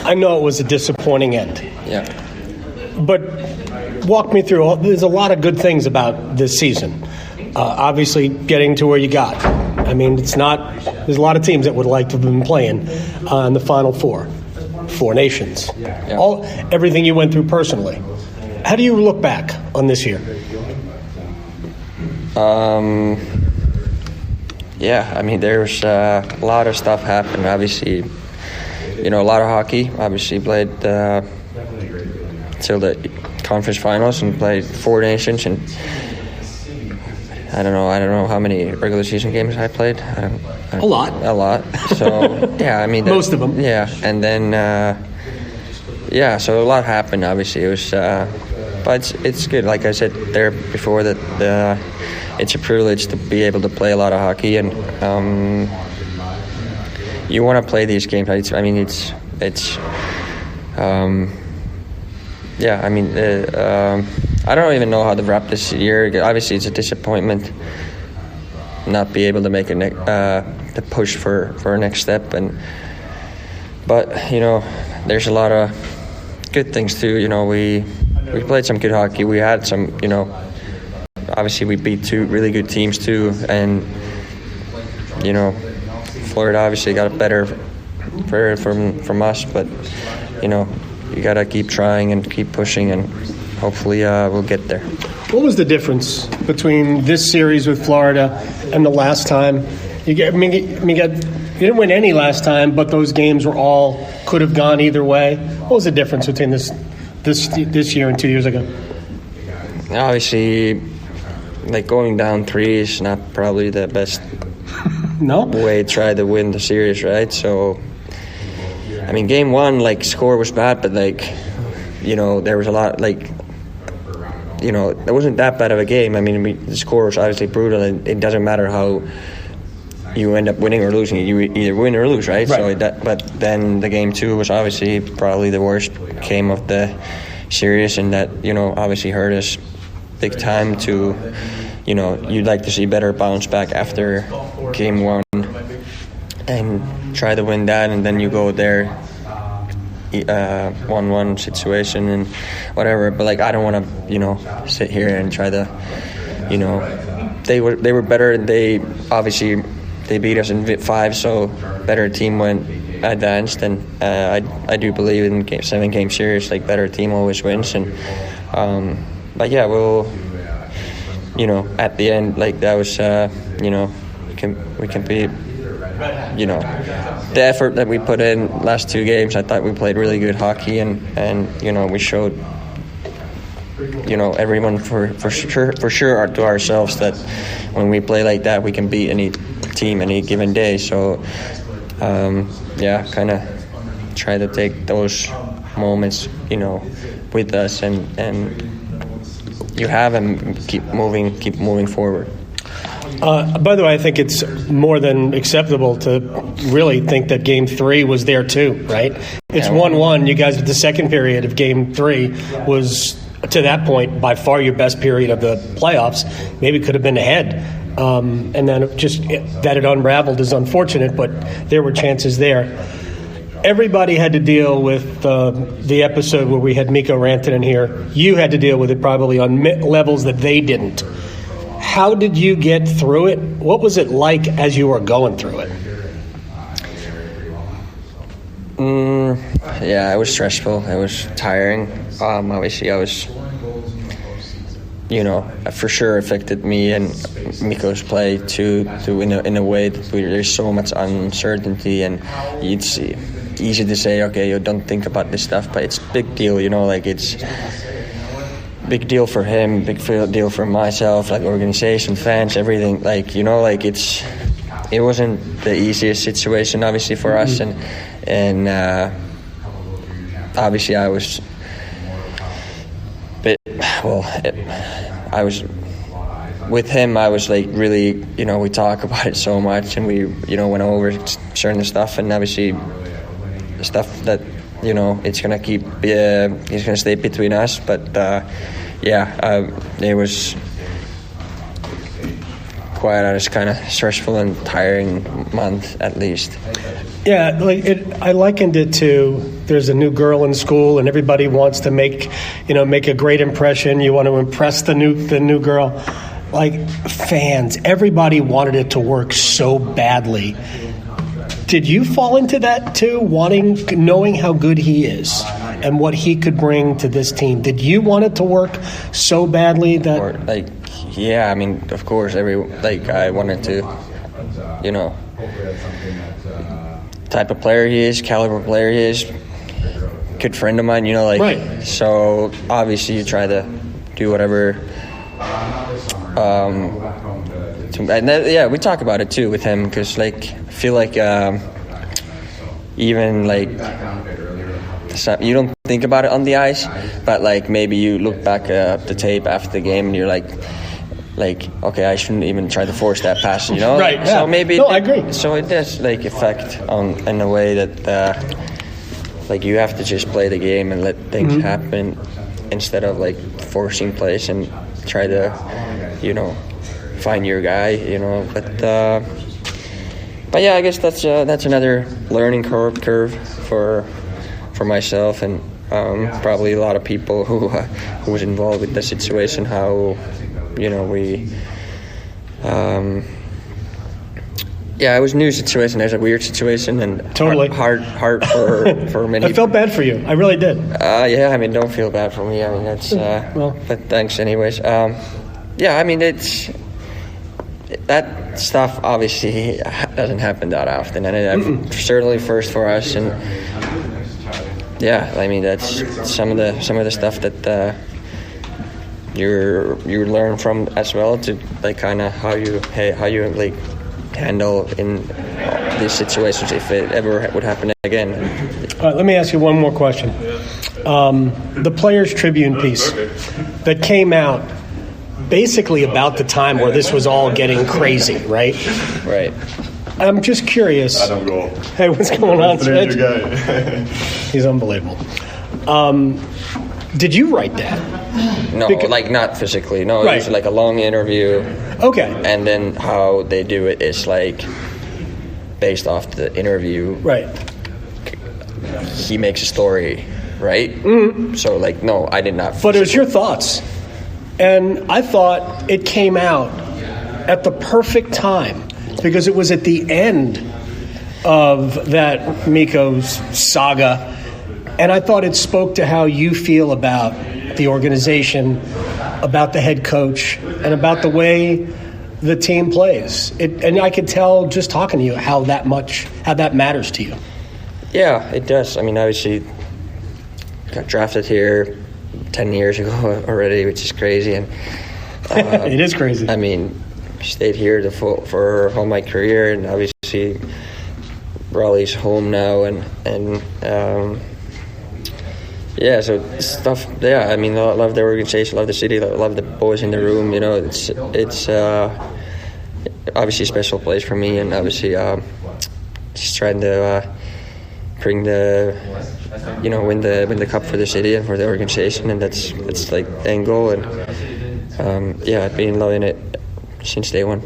I know it was a disappointing end. Yeah. But walk me through. There's a lot of good things about this season. Obviously, getting to where you got. I mean, there's a lot of teams that would like to have been playing in the Final Four Nations. Yeah. Everything you went through personally. How do you look back on this year? Yeah, I mean, there's a lot of stuff happened. Obviously, a lot of hockey. Obviously, played till the conference finals and played 4 nations. And I don't know how many regular season games I played. A lot. So yeah, I mean, most of them. Yeah, and then so a lot happened. Obviously, it was, but it's good. Like I said there before, that it's a privilege to be able to play a lot of hockey, and you want to play these games. I mean, it's yeah. I mean, I don't even know how to wrap this year. Obviously, it's a disappointment not be able to make the push for a next step, but there's a lot of good things too. We played some good hockey. We had some, obviously we beat 2 really good teams too, and Florida obviously got better from us, but you gotta keep trying and keep pushing, and hopefully we'll get there. What was the difference between this series with Florida and the last time? You didn't win any last time, but those games could have gone either way. What was the difference between this year and 2 years ago? Obviously, going down 3 is not probably the best way to try to win the series, right? So, I mean, game 1, score was bad, but there was a lot, it wasn't that bad of a game. I mean, the score was obviously brutal, and it doesn't matter how you end up winning or losing. You either win or lose, right? So but then the game 2 was obviously probably the worst game of the series, and that obviously hurt us big time. To you'd like to see better bounce back after game 1 and try to win that, and then you go there 1-1 situation and whatever. But I don't want to sit here and try to they were better, and they obviously beat us in 5, so better team went advanced, and I do believe in 7-game series, better team always wins. And but yeah, we'll at the end, that was we can be the effort that we put in last 2 games. I thought we played really good hockey, and we showed everyone for sure to ourselves that when we play like that, we can beat any team any given day. So kind of try to take those moments with us, and you have them keep moving forward. By the way, I think it's more than acceptable to really think that Game 3 was there too, right? It's 1-1. You guys, the second period of Game 3 was, to that point, by far your best period of the playoffs. Maybe could have been ahead. And then that it unraveled is unfortunate, but there were chances there. Everybody had to deal with the episode where we had Mikko Rantanen here. You had to deal with it probably on levels that they didn't. How did you get through it? What was it like as you were going through it? Yeah, it was stressful. It was tiring. Obviously, I was, for sure affected me and Mikko's play too in a way that there's so much uncertainty, and it's easy to say, okay, you don't think about this stuff, but it's a big deal, it's big deal for him, big deal for myself, organization, fans, everything, it wasn't the easiest situation obviously for us, and obviously I was I was with him. I was really, we talk about it so much, and we went over certain stuff, and obviously stuff that it's gonna it's gonna stay between us, but it was quite a kind of stressful and tiring month at least. Yeah, I likened it to there's a new girl in school and everybody wants to make a great impression. You want to impress the new girl. Like fans, everybody wanted it to work so badly. Did you fall into that too, knowing how good he is and what he could bring to this team? Did you want it to work so badly that yeah, I mean, of course, I wanted to, type of player he is, caliber player he is, good friend of mine, right. So obviously you try to do whatever. We talk about it too with him because I feel like even you don't think about it on the ice, but maybe you look back at the tape after the game and you're like, okay, I shouldn't even try to force that pass, Right. Yeah. So maybe I agree. So it does affect in a way that you have to just play the game and let things happen instead of forcing plays and try to find your guy, but yeah, I guess that's another learning curve for myself and probably a lot of people who was involved with the situation. How it was a new situation. There's a weird situation and totally hard for many. I felt bad for you. I really did. Yeah, I mean, don't feel bad for me. I mean, that's but thanks anyways. Yeah, I mean, it's that stuff obviously doesn't happen that often, and it's certainly first for us. And yeah, I mean, that's some of the stuff that you learn from as well, to kind of how you handle in these situations if it ever would happen again. All right, let me ask you one more question. The Players Tribune piece that came out basically about the time where this was all getting crazy, right? Right. I'm just curious. I don't go. Hey, what's going on, Stranger Spence? guy. He's unbelievable. Did you write that? No, not physically. No, right. It was a long interview. Okay. And then how they do it is based off the interview. Right. He makes a story, right? Mm-hmm. So no, I did not. But it was your thoughts. And I thought it came out at the perfect time because it was at the end of that Mikko's saga. And I thought it spoke to how you feel about the organization, about the head coach, and about the way the team plays. And I could tell just talking to you how that matters to you. Yeah, it does. I mean, obviously, got drafted here 10 years ago already, which is crazy. And it is crazy. I mean, stayed here for all my career, and obviously Raleigh's home now, and yeah, so stuff. Yeah, I mean, I love the organization, love the city, love the boys in the room. It's obviously a special place for me, and obviously just trying to bring the win the cup for the city and for the organization, and that's the end goal. And I've been loving it since day one.